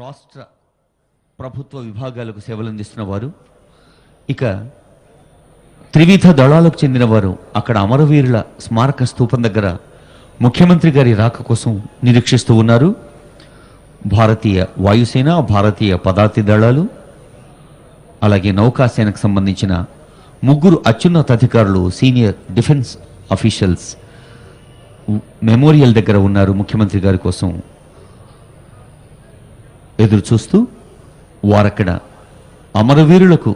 రాష్ట్ర ప్రభుత్వ విభాగాలకు సేవలు అందిస్తున్న వారు, ఇక త్రివిధ దళాలకు చెందిన వారు అక్కడ అమరవీరుల స్మారక స్తూపం దగ్గర ముఖ్యమంత్రి గారి రాక కోసం నిరీక్షిస్తూ ఉన్నారు. భారతీయ వాయుసేన, భారతీయ పదాతి దళాలు, అలాగే నౌకాసేనకు సంబంధించిన ముగ్గురు అత్యున్నత అధికారులు, సీనియర్ డిఫెన్స్ అఫీషియల్స్ మెమోరియల్ దగ్గర ఉన్నారు. ముఖ్యమంత్రి గారి కోసం ఎదురు చూస్తూ వారక్కడ అమరవీరులకు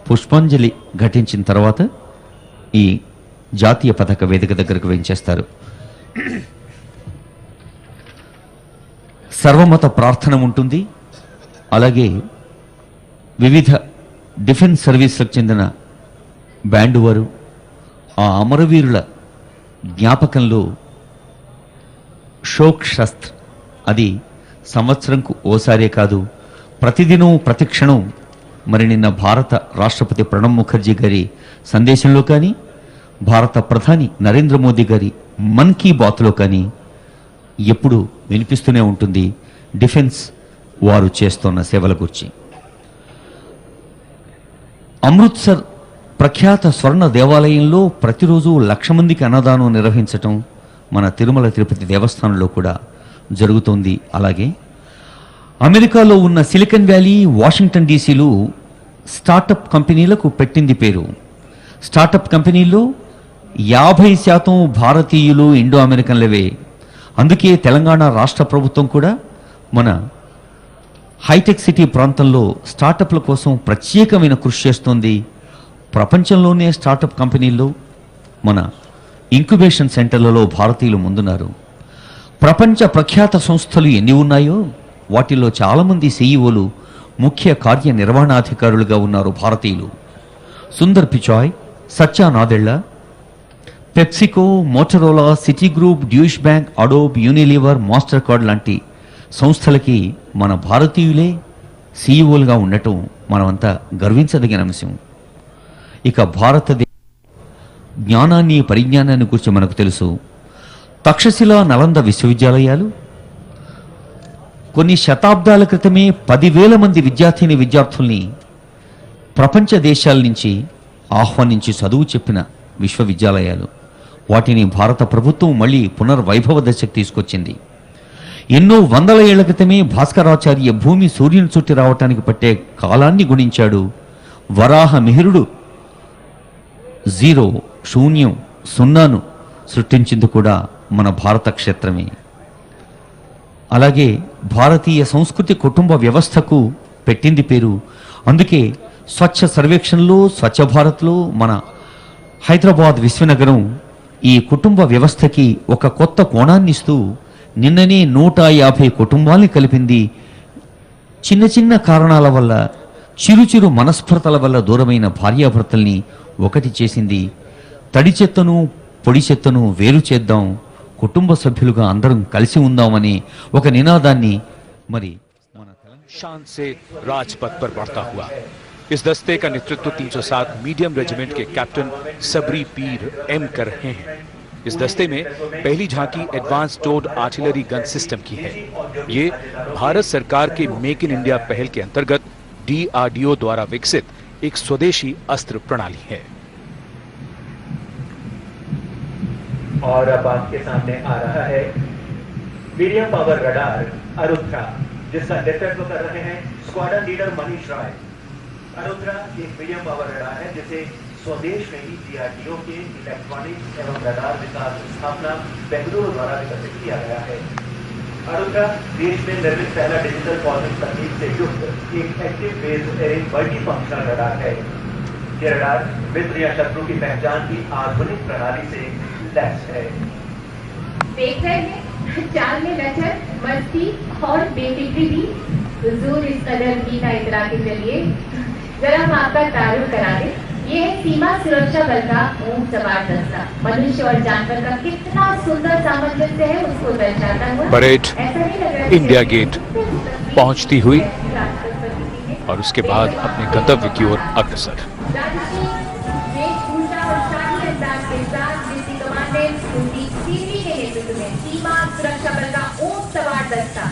పుష్పాంజలి ఘటించిన తర్వాత ఈ జాతీయ పతాక వేదిక దగ్గరకు వేయించేస్తారు. సర్వమత ప్రార్థన ఉంటుంది. అలాగే వివిధ డిఫెన్స్ సర్వీసులకు చెందిన బ్యాండు వారు ఆ అమరవీరుల జ్ఞాపకంలో షోక్ శస్త్ర, అది సంవత్సరంకు ఓసారే కాదు, ప్రతిదినం ప్రతిక్షణం, మరి నిన్న భారత రాష్ట్రపతి ప్రణబ్ ముఖర్జీ గారి సందేశంలో కానీ, భారత ప్రధాని నరేంద్ర మోదీ గారి మన్ కీ బాత్లో కానీ ఎప్పుడు వినిపిస్తూనే ఉంటుంది డిఫెన్స్ వారు చేస్తున్న సేవల గురించి. అమృత్సర్ ప్రఖ్యాత స్వర్ణ దేవాలయంలో ప్రతిరోజు 1,00,000 మందికి అన్నదానం నిర్వహించటం మన తిరుమల తిరుపతి దేవస్థానంలో కూడా జరుగుతోంది. అలాగే అమెరికాలో ఉన్న సిలికాన్ వ్యాలీ, వాషింగ్టన్ డీసీలు స్టార్టప్ కంపెనీలకు పెట్టింది పేరు. స్టార్టప్ కంపెనీల్లో 50% భారతీయులు, ఇండో అమెరికన్లవే. అందుకే తెలంగాణ రాష్ట్ర ప్రభుత్వం కూడా మన హైటెక్ సిటీ ప్రాంతంలో స్టార్టప్ల కోసం ప్రత్యేకమైన కృషి చేస్తోంది. ప్రపంచంలోనే స్టార్టప్ కంపెనీల్లో మన ఇంక్యుబేషన్ సెంటర్లలో భారతీయులు ముందున్నారు. ప్రపంచ ప్రఖ్యాత సంస్థలు ఎన్ని ఉన్నాయో వాటిల్లో చాలామంది సీఈఓలు, ముఖ్య కార్యనిర్వహణాధికారులుగా ఉన్నారు భారతీయులు. Sundar Pichai, Satya Nadella, PepsiCo, Motorola, Citigroup, Deutsche bank, Adobe, Unilever, Mastercard లాంటి సంస్థలకి మన భారతీయులే సీఈఓలుగా ఉండటం మనమంతా గర్వించదగిన అంశం. ఇక భారతదేశ జ్ఞానాన్ని, పరిజ్ఞానాన్ని గురించి మనకు తెలుసు. తక్షశిల, నలంద విశ్వవిద్యాలయాలు కొన్ని శతాబ్దాల క్రితమే 10,000 మంది విద్యార్థుల్ని ప్రపంచ దేశాల నుంచి ఆహ్వానించి చదువు చెప్పిన విశ్వవిద్యాలయాలు. వాటిని భారత ప్రభుత్వం మళ్ళీ పునర్వైభవ దశకు తీసుకొచ్చింది. ఎన్నో వందల ఏళ్ల క్రితమే భాస్కరాచార్య భూమి సూర్యుని చుట్టి రావటానికి పట్టే కాలాన్ని గుణించాడు. వరాహ మిహిరుడు జీరో, శూన్యం, సున్నాను సృష్టించింది కూడా మన భారత క్షేత్రమే. అలాగే భారతీయ సంస్కృతి కుటుంబ వ్యవస్థకు పెట్టింది పేరు. అందుకే స్వచ్ఛ సర్వేక్షణలో, స్వచ్ఛ భారత్లో మన హైదరాబాద్ విశ్వనగరం ఈ కుటుంబ వ్యవస్థకి ఒక కొత్త కోణాన్ని ఇస్తూ నిన్ననే 150 కుటుంబాల్ని కలిపింది. చిన్న చిన్న కారణాల వల్ల, చిరు మనస్ఫర్తల వల్ల దూరమైన భార్యాభర్తల్ని ఒకటి చేసింది. తడి చెత్తను, పొడి చెత్తను వేరు చేద్దాం, కుటుంబ సభ్యులుగా అందరం కలిసి ఉందామని ఒక నినాదాన్ని మరి शान से राजपथ पर बढ़ता हुआ इस दस्ते का नेतृत्व 307 मीडियम रेजिमेंट के कैप्टन सबरी पीर एम कर रहे हैं। इस दस्ते में पहली झांकी advance towed artillery gun system की है। ये भारत सरकार के मेक इन इंडिया पहल के अंतर्गत DRDO द्वारा विकसित एक स्वदेशी अस्त्र प्रणाली है। और अब आपके सामने आ रहा है मीडियम पावर रडार आरुद्रा, जिसका नेतृत्व कर रहे हैं स्क्वाड्रन लीडर मनीष राय। आरुद्रा एक मीडियम पावर रडार है जिसे स्वदेश में ही DRDO के इलेक्ट्रॉनिक्स एवं रडार विकास स्थापना बेंगलुरु द्वारा विकसित किया गया है। आरुद्रा देश में निर्मित पहला डिजिटल फॉर्मिंग तकनीक से युक्त एक active base array multi functional radar है। ये रडार मित्र या शत्रु की पहचान की आधुनिक प्रणाली से लैस है। देख रहे हैं चाल में लचक, मस्ती और बेफिक्री भी। हुजूर इस कदर गीता इतरा के चलिए जरा हम आपका तारुफ करा दें। ये है सीमा सुरक्षा बल का ऊंट सवार दस्ता। मनुष्य और जानवर का कितना सुंदर सामंजस्य है उसको दर्शाता हुआ परेड इंडिया गेट पहुंचती हुई और उसके बाद अपने गंतव्य की ओर अग्रसर। सीमा सुरक्षा बल का ऊंट सवार दस्ता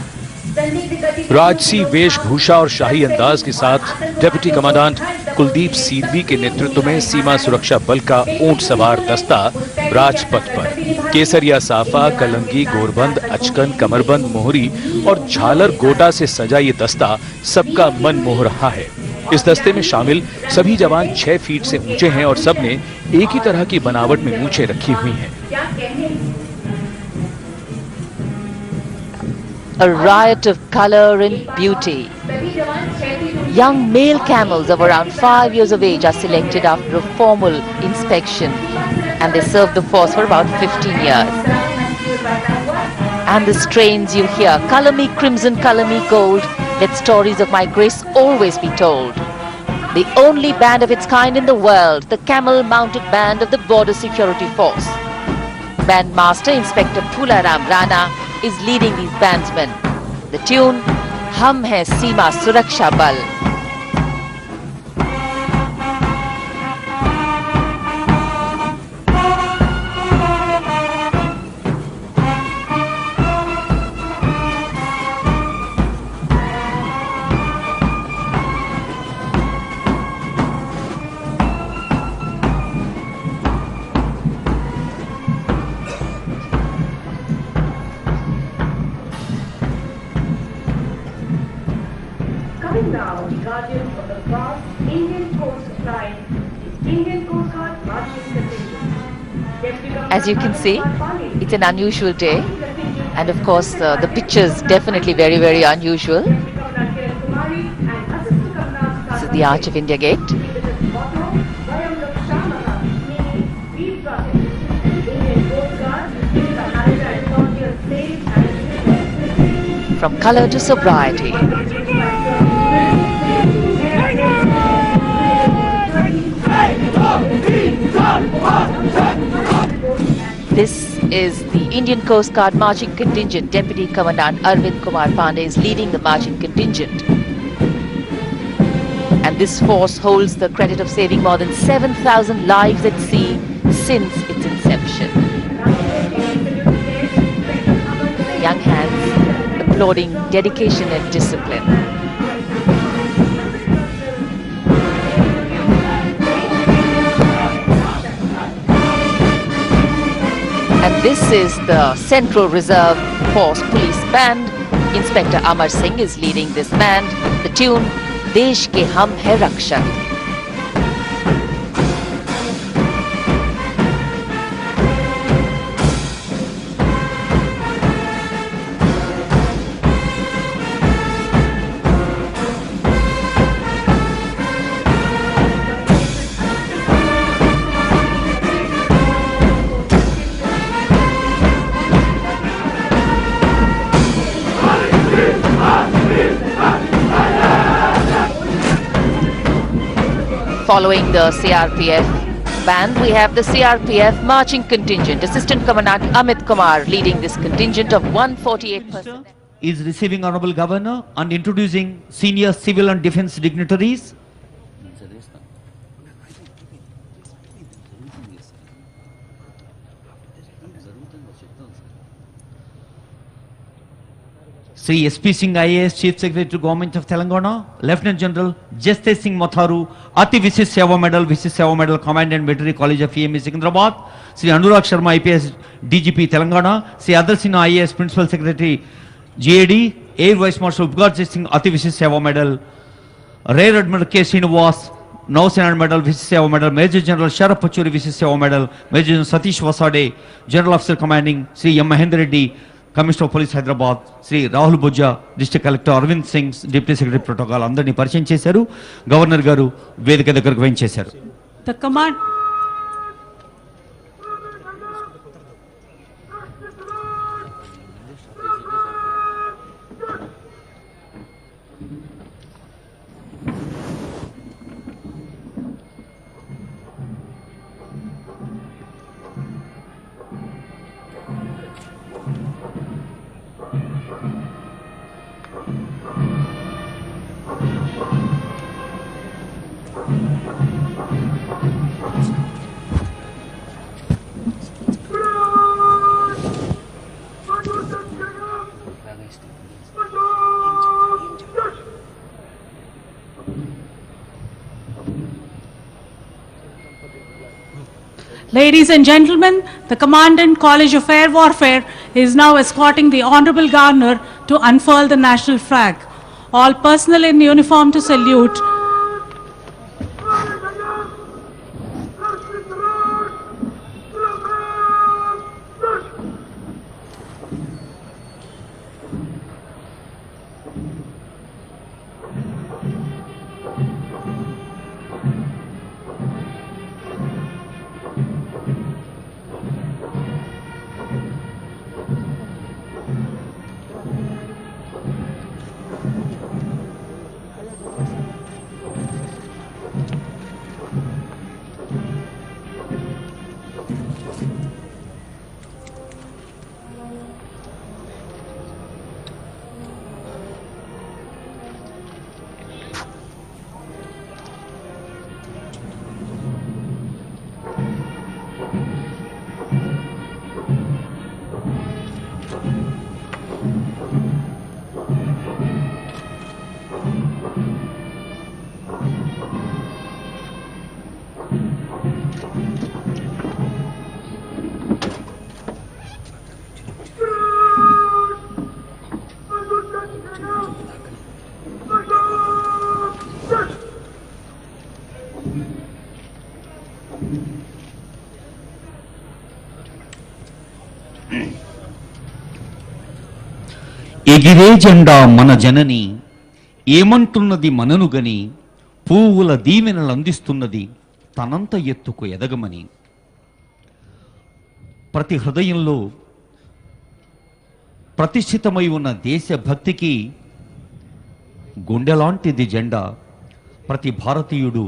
राजसी वेशभूषा और शाही अंदाज के साथ डिप्टी कमांडेंट कुलदीप सीरवी के नेतृत्व में सीमा सुरक्षा बल का ऊंट सवार दस्ता राजपथ पर केसरिया साफा, कलंगी, गोरबंद, अचकन, कमरबंद, मोहरी और झालर गोटा से सजा ये दस्ता सबका मन मोह रहा है। इस दस्ते में शामिल सभी जवान 6 फीट से ऊंचे हैं और सबने एक ही तरह की बनावट में मूंछें रखी हुई हैं। A riot of color and beauty. Young male camels of around 5 years of age are selected after a formal inspection, and they serve the force for about 15 years. And the strains you hear, color me crimson, color me gold, let stories of my grace always be told. The only band of its kind in the world, the camel-mounted band of the Border Security Force. Bandmaster Inspector Phularam Rana is leading these bandsmen. The tune, Hum Hai Seema Suraksha Bal. Coming now, the guardians of the vast Indian Coast Line, Indian Coast Guard marching contingent. As you can see, it's an unusual day, and of course the pictures definitely very, very unusual. This is the Arch of India Gate. From color to sobriety. This is the Indian Coast Guard marching contingent. Deputy Commandant Arvind Kumar Pandey is leading the marching contingent. And this force holds the credit of saving more than 7,000 lives at sea since its inception. Young hands applauding dedication and discipline. And this is the Central Reserve Force Police Band. Inspector Amar Singh is leading this band. The tune, Desh Ke Hum Hai Rakshak. Following the CRPF band, we have the CRPF marching contingent. Assistant Commandant Amit Kumar leading this contingent of 148 personnel. Is receiving Honorable Governor and introducing senior civil and defense dignitaries. Sri SP Singh IAS Chief Secretary to Government of Telangana, Lieutenant General Jastesh Singh Matharu, Ati Visis Seva Medal, Commandant Military College of EME Secunderabad, Sri Anurag Sharma IPS DGP Telangana, Sri Adar Sinha IAS Principal Secretary GAD, Air Vice Marshal Upgard Singh Ati Visis Seva Medal, Rear Admiral K. Srinivas, Nausena Medal, Visis Seva Medal, Major General Sharaf Pachuri Visis Seva Medal, Major General Satish Vasade, General Officer Commanding Sri M. Mahendra Reddy, Commissioner of Police Hyderabad, Sri Rahul Bujja, District Collector Arvind Singh, Deputy Secretary Protocol, అందరినీ పరిచయం చేశారు. Governor గారు వేదిక దగ్గరకు వెంచేశారు. The command. Ladies and gentlemen, the Commandant College of Air Warfare is now escorting the Honorable Governor to unfurl the national flag. All personnel in uniform to salute. ఎగిరే జెండా మన జనని ఏమంటున్నది మనను గని పువ్వుల దీవెనలు అందిస్తున్నది తనంత ఎత్తుకు ఎదగమని. ప్రతి హృదయంలో ప్రతిష్ఠితమై ఉన్న దేశభక్తికి గుండెలాంటిది జెండా. ప్రతి భారతీయుడు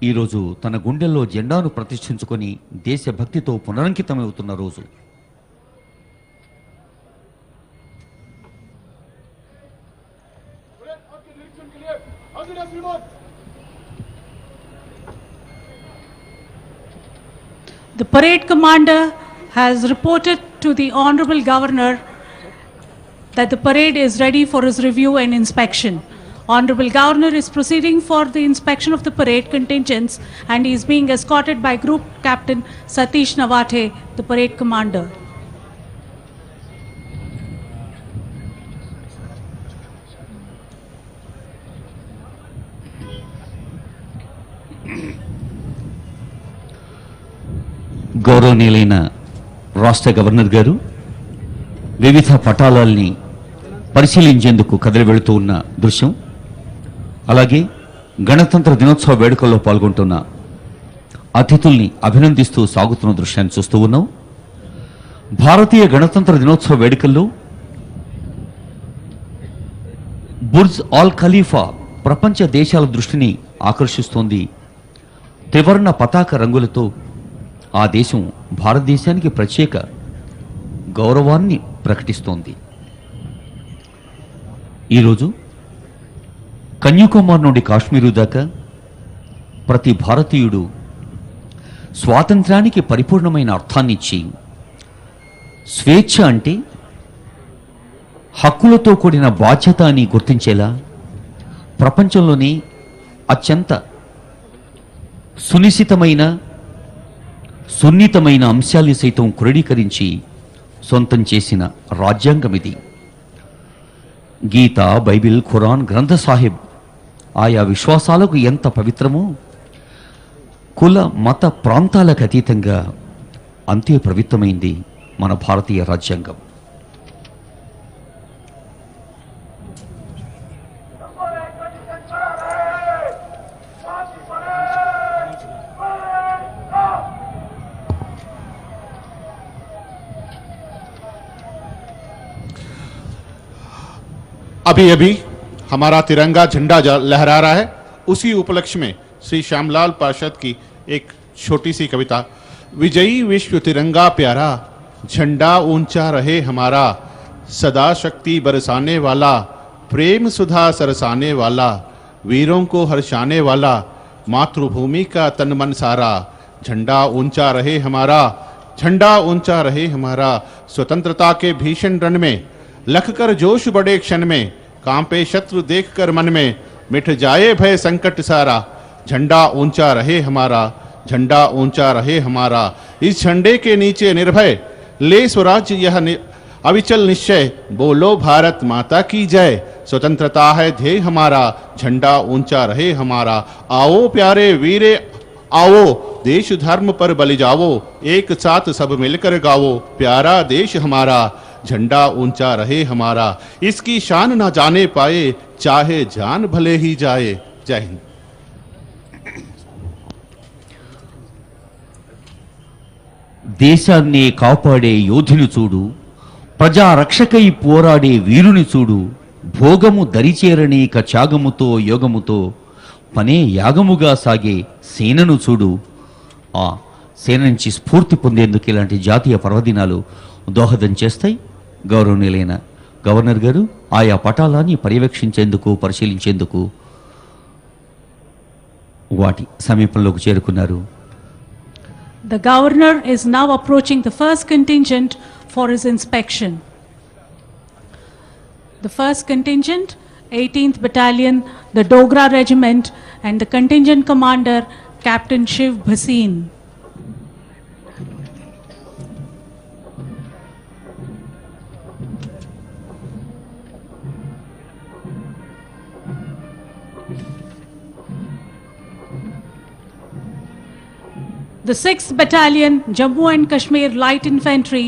ఈరోజు తన గుండెల్లో జెండాను ప్రతిష్ఠించుకొని దేశభక్తితో పునరంకితమవుతున్న రోజు. The parade commander has reported to the Honorable Governor that the parade is ready for his review and inspection. Honorable Governor is proceeding for the inspection of the parade contingents and he is being escorted by Group Captain Satish Nawate, the parade commander. గౌరవనీయులైన రాష్ట్ర governor గారు వివిధ పటాలాల్ని పరిశీలించేందుకు కదిలి వెళుతూ ఉన్న దృశ్యం. అలాగే గణతంత్ర దినోత్సవ వేడుకల్లో పాల్గొంటున్న అతిథుల్ని అభినందిస్తూ సాగుతున్న దృశ్యాన్ని చూస్తూ ఉన్నాం. భారతీయ గణతంత్ర దినోత్సవ వేడుకల్లో బుర్జ్ ఆల్ ఖలీఫా ప్రపంచ దేశాల దృష్టిని ఆకర్షిస్తోంది. త్రివర్ణ పతాక రంగులతో ఆ దేశం భారతదేశానికి ప్రత్యేక గౌరవాన్ని ప్రకటిస్తోంది. ఈరోజు కన్యాకుమారి నుండి కాశ్మీరు దాకా ప్రతి భారతీయుడు స్వాతంత్ర్యానికి పరిపూర్ణమైన అర్థాన్నిచ్చి, స్వేచ్ఛ అంటే హక్కులతో కూడిన బాధ్యత అని గుర్తించేలా ప్రపంచంలోని అత్యంత సున్నితమైన అంశాల్ని సైతం క్రోడీకరించి సొంతం చేసిన రాజ్యాంగం ఇది. గీత, బైబిల్, ఖురాన్, గ్రంథ సాహిబ్ ఆయా విశ్వాసాలకు ఎంత పవిత్రమో కుల మత ప్రాంతాలకు అతీతంగా అంతే పవిత్రమైంది మన భారతీయ రాజ్యాంగం. अभी अभी हमारा तिरंगा झंडा लहरा रहा है। उसी उपलक्ष्य में श्री श्यामलाल पार्षद की एक छोटी सी कविता। विजयी विश्व तिरंगा प्यारा, झंडा ऊंचा रहे हमारा, सदा शक्ति बरसाने वाला, प्रेम सुधा सरसाने वाला, वीरों को हर्षाने वाला, मातृभूमि का तन मन सारा, झंडा ऊंचा रहे हमारा, झंडा ऊंचा रहे हमारा। स्वतंत्रता के भीषण रण में लख कर जोश बड़े क्षण में, कांपे शत्रु देखकर मन में, मिट जाए भय संकट सारा, झंडा ऊंचा रहे हमारा, झंडा ऊंचा रहे हमारा। इस झंडे के नीचे निर्भय ले स्वराज्य यह अविचल निश्चय, बोलो भारत माता की जय। स्वतंत्रता है ध्येय हमारा, झंडा ऊंचा रहे हमारा। आओ प्यारे वीरे आओ, देश धर्म पर बलि जाओ, एक साथ सब मिलकर गाओ, प्यारा देश हमारा, झंडा ऊंचा रहे हमारा। इसकी शान ना जाने पाए, चाहे जान भले ही जाए। जय हिंद। దేశాన్ని కాపాడే యోధుని చూడు, ప్రజా రక్షకై పోరాడే వీరుని చూడు, భోగము దరిచేరనీక త్యాగముతో యోగముతో పనే యాగముగా సాగే సేనను చూడు. ఆ సేన నుంచి స్ఫూర్తి పొందేందుకు ఇలాంటి జాతీయ పర్వదినాలు దోహదం చేస్తాయి. గౌరవనీయులైన గవర్నర్ గారు ఆయా పటాలాన్ని పర్యవేక్షించేందుకు పరిశీలించేందుకు వాటి సమీపంలోకి చేరుకున్నారు. The governor is now approaching the first contingent for his inspection. The first contingent, 18th Battalion, the Dogra Regiment, and the contingent commander, Captain Shiv Bhasin. The 6th Battalion, Jammu and Kashmir Light Infantry,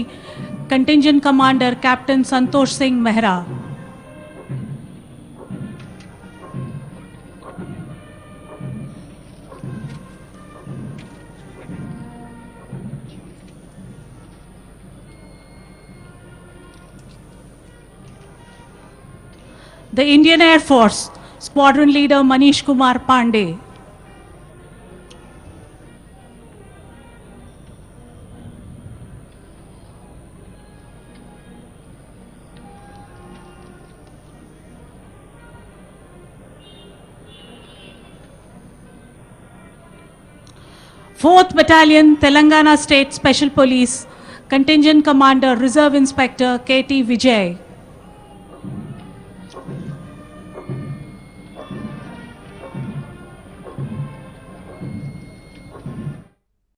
contingent commander, Captain Santosh Singh Mehra. The Indian Air Force, Squadron Leader Manish Kumar Pandey. Fourth Battalion, Telangana State Special Police, Contingent Commander, Reserve Inspector K.T. Vijay.